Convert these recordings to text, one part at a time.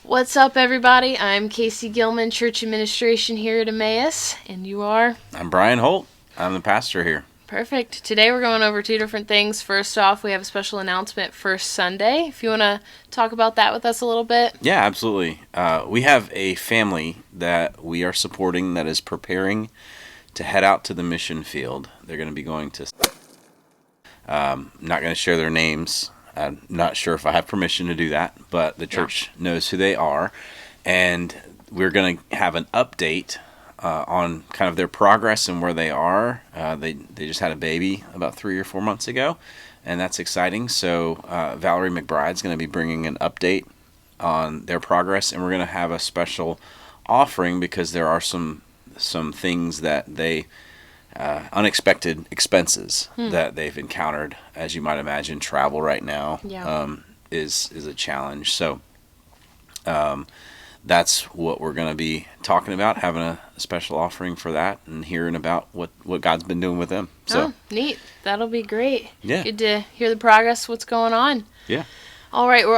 What's up, everybody? I'm Casey Gilman, Church Administration here at Emmaus, and you are? I'm Brian Holt. I'm the pastor here. Perfect. Today we're going over two different things. First off, we have a special announcement for Sunday. If you want to talk about that with us a little bit. Yeah, absolutely. We have a family that we are supporting that is preparing to head out to the mission field. They're going to be going to... not going to share their names. I'm not sure if I have permission to do that, but the church knows who they are. And we're going to have an update on kind of their progress and where they are. They just had a baby about 3 or 4 months ago, and that's exciting. So Valerie McBride's going to be bringing an update on their progress, and we're going to have a special offering because there are some things that they... unexpected expenses that they've encountered. As you might imagine, travel right now is a challenge. So that's what we're going to be talking about, having a special offering for that and hearing about what God's been doing with them. So Neat. That'll be great. Yeah. Good to hear the progress, what's going on. Yeah. All right, we're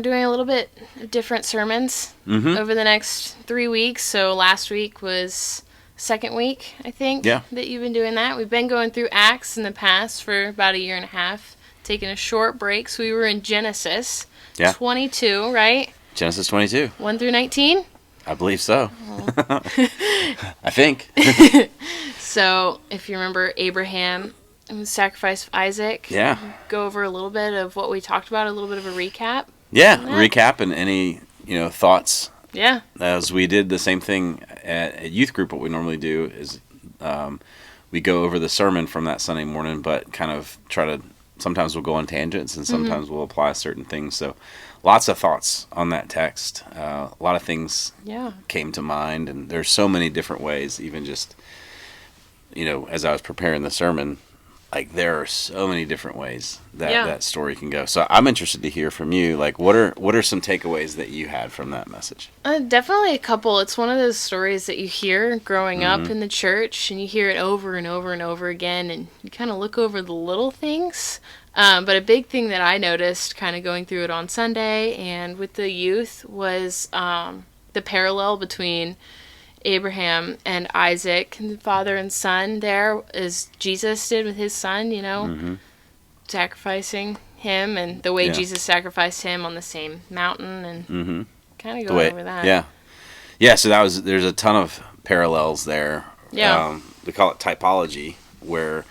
doing a little bit of different sermons over the next 3 weeks. So last week was... second week, I think, that you've been doing that. We've been going through Acts in the past for about a year and a half, taking a short break. So we were in Genesis 22, right? Genesis 22. 1 through 19? I believe so. I think. So if you remember Abraham and the sacrifice of Isaac, Yeah. go over a little bit of what we talked about, a little bit of a recap. Yeah, recap and any thoughts. Yeah. As we did the same thing at youth group, what we normally do is we go over the sermon from that Sunday morning, but kind of try to, sometimes we'll go on tangents and sometimes we'll apply certain things. So lots of thoughts on that text. A lot of things came to mind, and there's so many different ways, even just, as I was preparing the sermon, like there are so many different ways that story can go. So I'm interested to hear from you. Like, what are some takeaways that you had from that message? Definitely a couple. It's one of those stories that you hear growing up in the church, and you hear it over and over and over again, and you kind of look over the little things. But a big thing that I noticed kind of going through it on Sunday and with the youth was the parallel between Abraham and Isaac, the father and son, there, as Jesus did with his son, sacrificing him, and the way Jesus sacrificed him on the same mountain, and kind of going over that. Yeah, so there's a ton of parallels there. Yeah. We call it typology, where,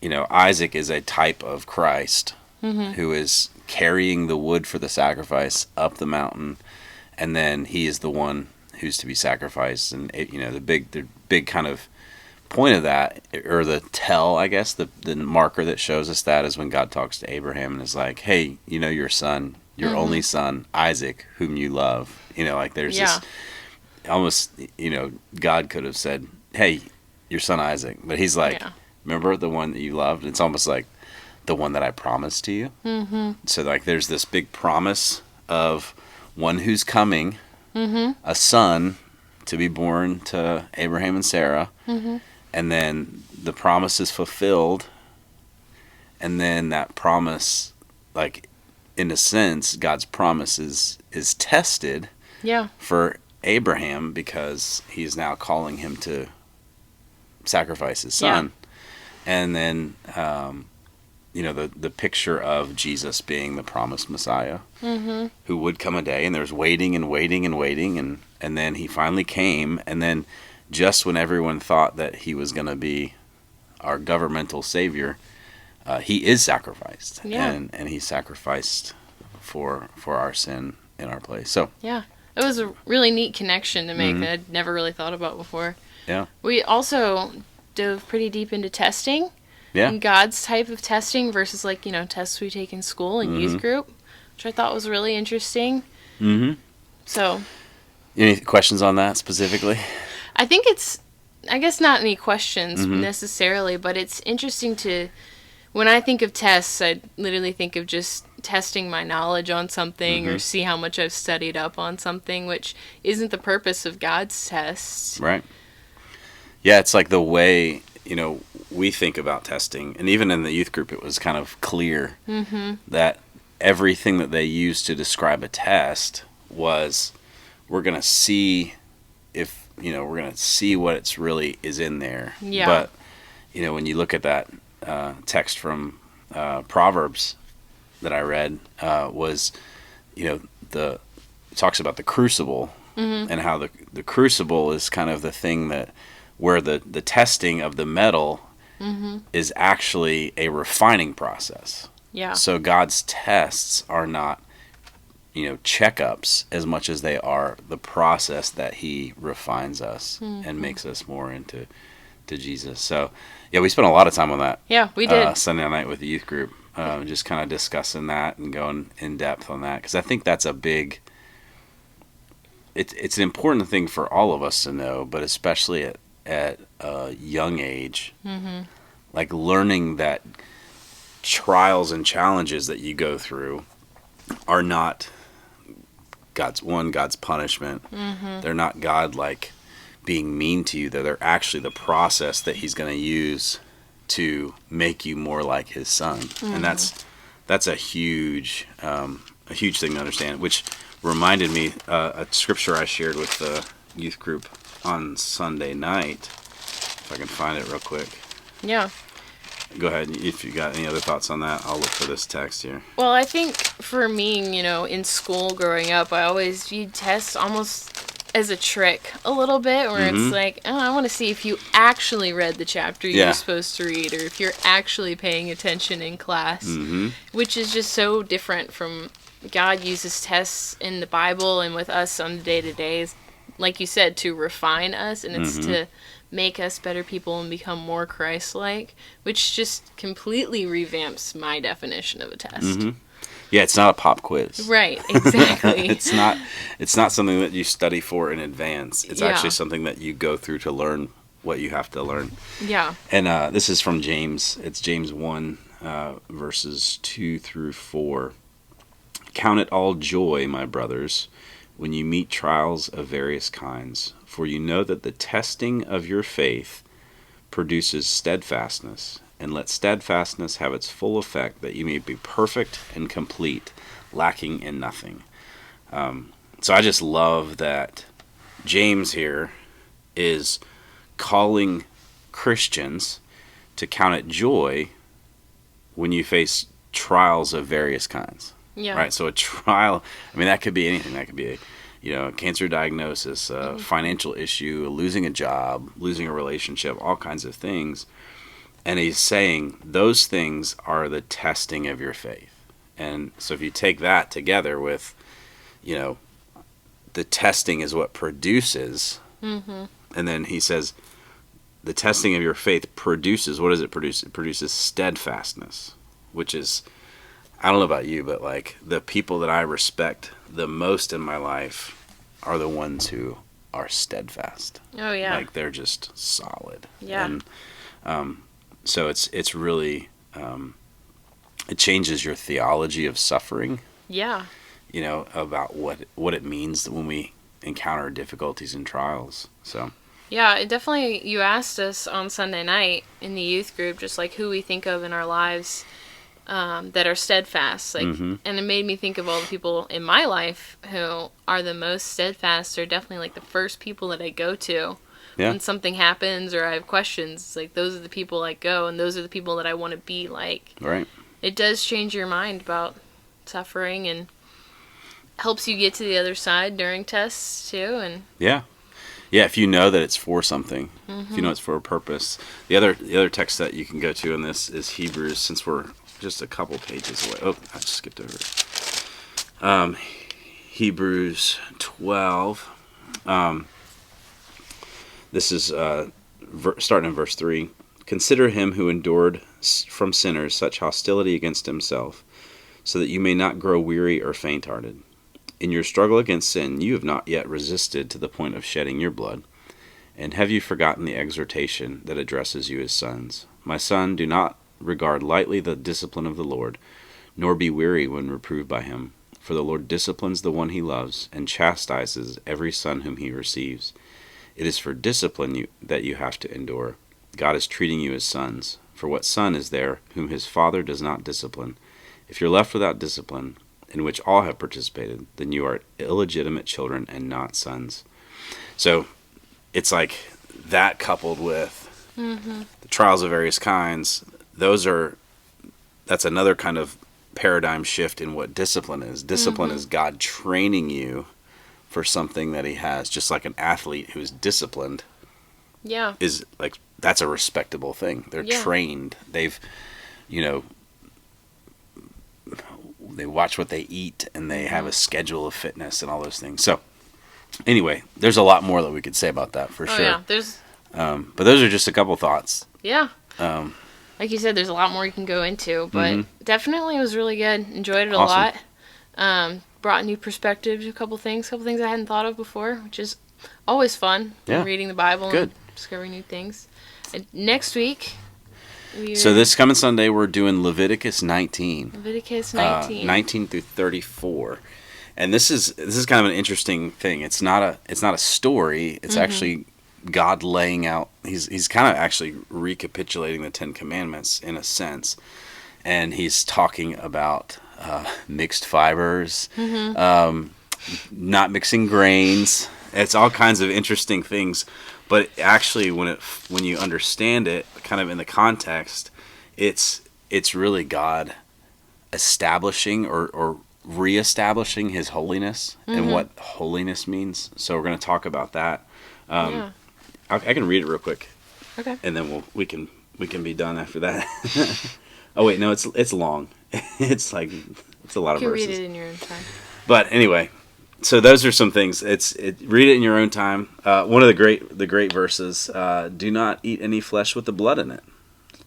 Isaac is a type of Christ who is carrying the wood for the sacrifice up the mountain, and then he is the one who's to be sacrificed. And the big kind of point of that, or the tell, I guess, the marker that shows us that is when God talks to Abraham and is like, hey, your son, your only son, Isaac, whom you love. There's this almost, God could have said, hey, your son Isaac, but he's like, remember the one that you loved? It's almost like the one that I promised to you. So there's this big promise of one who's coming, a son to be born to Abraham and Sarah, and then the promise is fulfilled, and then that promise, in a sense, God's promise is tested for Abraham because he's now calling him to sacrifice his son. And then the picture of Jesus being the promised Messiah, who would come a day, and there's waiting and waiting and waiting, and then he finally came, and then just when everyone thought that he was going to be our governmental savior, he is sacrificed, and he's sacrificed for our sin in our place. So it was a really neat connection to make that I'd never really thought about before. Yeah, we also dove pretty deep into testing. And God's type of testing versus tests we take in school and youth group, which I thought was really interesting. So, any questions on that specifically? I think I guess not any questions necessarily, but it's interesting when I think of tests, I literally think of just testing my knowledge on something or see how much I've studied up on something, which isn't the purpose of God's tests. Right. Yeah, it's like the way, we think about testing. And even in the youth group, it was kind of clear that everything that they used to describe a test was, we're going to see if, we're going to see what it's really is in there. Yeah. But, when you look at that text from Proverbs that I read, was, it talks about the crucible, and how the crucible is kind of the thing that, where the testing of the metal is actually a refining process. Yeah. So God's tests are not, checkups as much as they are the process that He refines us and makes us more into Jesus. So, yeah, we spent a lot of time on that. Yeah, we did. Sunday night with the youth group, just kind of discussing that and going in depth on that, because I think that's a big. It's an important thing for all of us to know, but especially at a young age, like learning that trials and challenges that you go through are not God's punishment. They're not God like being mean to you. They're actually the process that He's going to use to make you more like His Son, and that's a huge thing to understand. Which reminded me a scripture I shared with the youth group on Sunday night. If I can find it real quick. Yeah. Go ahead. If you got any other thoughts on that, I'll look for this text here. Well, I think for me, in school growing up, I always viewed tests almost as a trick a little bit, where it's like, oh, I want to see if you actually read the chapter you're supposed to read, or if you're actually paying attention in class, which is just so different from God uses tests in the Bible and with us on the day-to-day, like you said, to refine us, and it's to make us better people and become more Christ-like, which just completely revamps my definition of a test. Yeah, it's not a pop quiz. Right, exactly. It's not something that you study for in advance. It's actually something that you go through to learn what you have to learn. Yeah. And this is from James. It's James 1, verses 2 through 4. Count it all joy, my brothers, when you meet trials of various kinds, for you know that the testing of your faith produces steadfastness, and let steadfastness have its full effect, that you may be perfect and complete, lacking in nothing. So I just love that James here is calling Christians to count it joy when you face trials of various kinds. Yeah. Right. So a trial, that could be anything. That could be a cancer diagnosis, a financial issue, losing a job, losing a relationship, all kinds of things. And he's saying those things are the testing of your faith. And so if you take that together with, the testing is what produces, and then he says the testing of your faith produces, what does it produce? It produces steadfastness, which is, I don't know about you, but like the people that I respect the most in my life are the ones who are steadfast. Oh yeah. Like they're just solid. Yeah. And so it's really it changes your theology of suffering. Yeah. About what it means when we encounter difficulties and trials. So. Yeah, it definitely. You asked us on Sunday night in the youth group just like who we think of in our lives that are steadfast, and it made me think of all the people in my life who are the most steadfast. Are definitely like the first people that I go to when something happens or I have questions. It's like those are the people I go, and those are the people that I want to be like. Right. It does change your mind about suffering and helps you get to the other side during tests too. And yeah, if you know that it's for something, if you know it's for a purpose. The other text that you can go to in this is Hebrews, since we're just a couple pages away. Oh, I just skipped over it. Hebrews 12. This is starting in verse 3. Consider him who endured from sinners such hostility against himself, so that you may not grow weary or faint-hearted. In your struggle against sin, you have not yet resisted to the point of shedding your blood. And have you forgotten the exhortation that addresses you as sons? My son, do not regard lightly the discipline of the Lord, nor be weary when reproved by him. For the Lord disciplines the one he loves, and chastises every son whom he receives. It is for discipline that you have to endure. God is treating you as sons. For what son is there whom his father does not discipline? If you're left without discipline, in which all have participated, then you are illegitimate children and not sons. So it's like that coupled with the trials of various kinds. That's another kind of paradigm shift in what discipline is. Discipline is God training you for something that he has, just like an athlete who's disciplined. Yeah. Is like, that's a respectable thing. They're trained. They've, they watch what they eat, and they have a schedule of fitness and all those things. So anyway, there's a lot more that we could say about that for sure. Yeah, there's. But those are just a couple thoughts. Yeah. Like you said, there's a lot more you can go into, but definitely it was really good. Enjoyed it a lot. Brought new perspective to a couple things I hadn't thought of before, which is always fun. Yeah. Reading the Bible Good. and discovering new things. And next week, so this coming Sunday, we're doing Leviticus 19. Leviticus 19. 19 through 34. And this is kind of an interesting thing. It's not a story. It's actually God laying out. He's kind of actually recapitulating the Ten Commandments in a sense, and he's talking about mixed fibers, not mixing grains. It's all kinds of interesting things. But actually, when you understand it, kind of in the context, it's really God establishing or reestablishing his holiness and what holiness means. So we're going to talk about that. I can read it real quick. Okay. And then we can be done after that. Oh wait, no, it's long. It's a lot of verses. You can read it in your own time. But anyway, so those are some things. Read it in your own time. One of the great verses. Do not eat any flesh with the blood in it.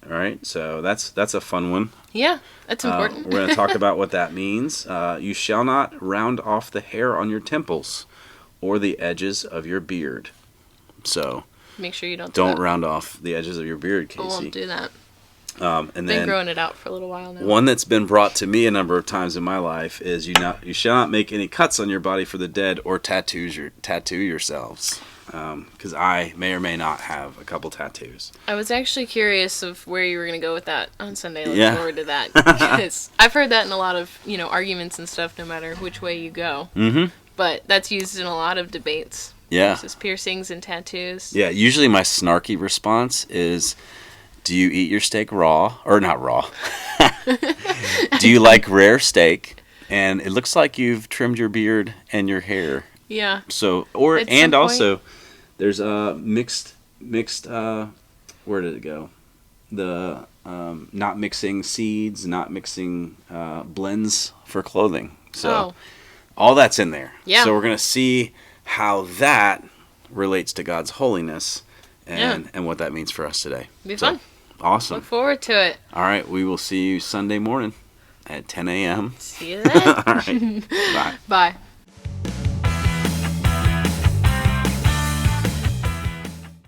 All right, so that's a fun one. Yeah, that's important. We're going to talk about what that means. You shall not round off the hair on your temples or the edges of your beard. So make sure you don't round off the edges of your beard, Casey. I won't do that. And then been growing it out for a little while now. One that's been brought to me a number of times in my life is you shall not make any cuts on your body for the dead or tattoo yourselves. Because I may or may not have a couple tattoos. I was actually curious of where you were going to go with that on Sunday. I look forward to that. Because I've heard that in a lot of arguments and stuff, no matter which way you go. Mm-hmm. But that's used in a lot of debates. Yeah. Versus piercings and tattoos. Yeah, usually my snarky response is, do you eat your steak raw? Or not raw. Do you like rare steak? And it looks like you've trimmed your beard and your hair. Yeah. So, also, there's mixed. Where did it go? The not mixing seeds, not mixing blends for clothing. So, all that's in there. Yeah. So we're gonna see how that relates to God's holiness and what that means for us today. Be fun. Awesome. Look forward to it. All right, we will see you Sunday morning at 10 a.m. See you then. All right. Bye. Bye.